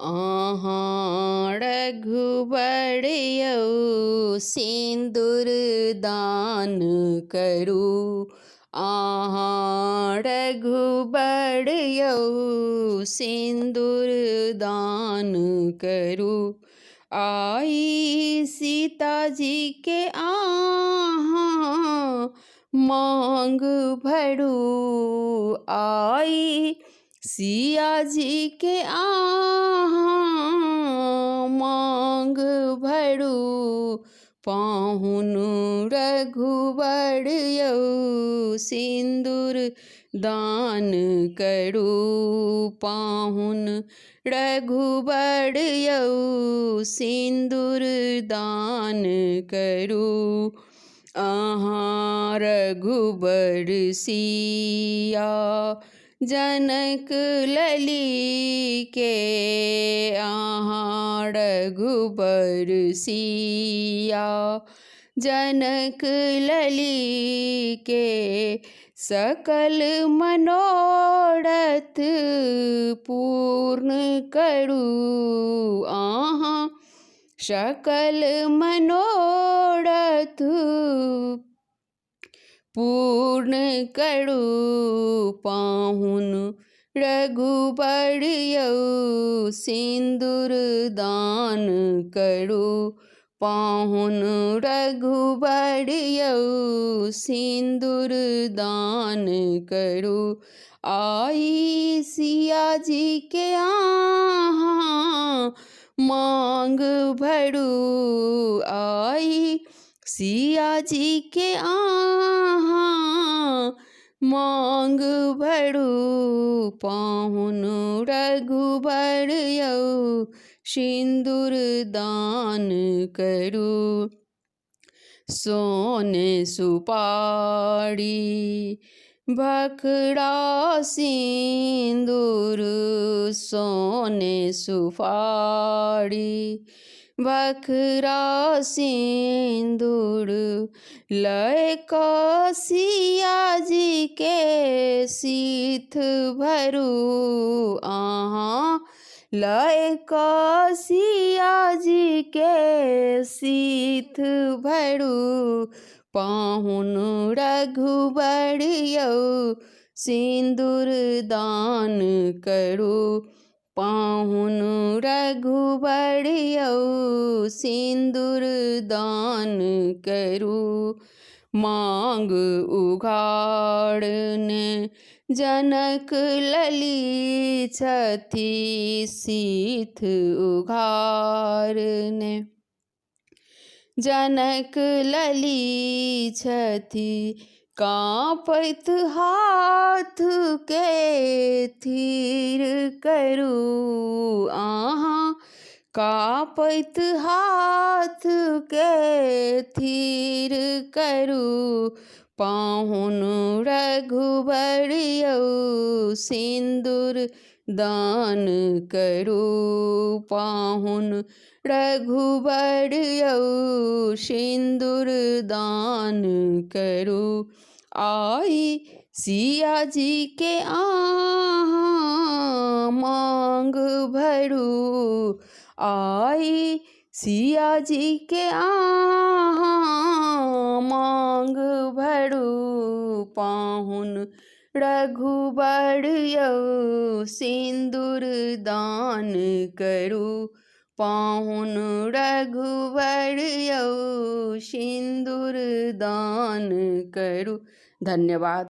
आहाँ रघुबर यऊ सिंदूर दान करू। आहाँ रघुबर यऊ सिंदूर दान करू। आई सीता जी के आहाँ मांग भरू। आई सिया जी के आहाँ मांग भरू। पाहुन रघुबर यऊ सिंदूर दान करू। पाहुन रघुबर यऊ सिंदूर दान करू। आहाँ रघुबर सिया जनक लली के। आहाँ रघुबर सिया जनक लली के। सकल मनोरथ पूर्ण करू। आहाँ सकल मनोरथ पूर्ण करू। पाहुन रघुबर यऊ सिंदूर दान करू। पाहुन रघुबर यऊ सिंदूर दान करू। आई सिया जी के आहाँ मांग भरू। आई सिया जी के आहाँ मांग भरू। पाहुन रघुबर यऊ सिंदूर दान करू। सोने सुपारी भखड़ा सिंदूर। सोने सुपारी भखड़ा सिंदूर। लय सिया जी के सीथ भरू। आहाँ लय सिया जी के सीथ भरू। पाहुन रघुबर यऊ सिंदूर दान करू। पाहुन रघुबर यऊ सिंदूर दान करू। मांग उघाड़ने जनक लली छथि। सीथ उघाड़ने जनक लली छथि। कांपत हाथ के थीर करू। आहाँ कांपत हाथ के थीर करू। पाहुन रघुबर यऊ सिंदूर दान करू। पाहुन रघुबर यऊ सिंदूर दान करू। आई सिया जी के आहाँ मांग भरू। आई सिया जी के आहाँ मांग भरू। पाहुन रघुबर यऊ सिंदूर दान करू। पाहुन रघुबर यऊ सिंदूर दान करू। धन्यवाद।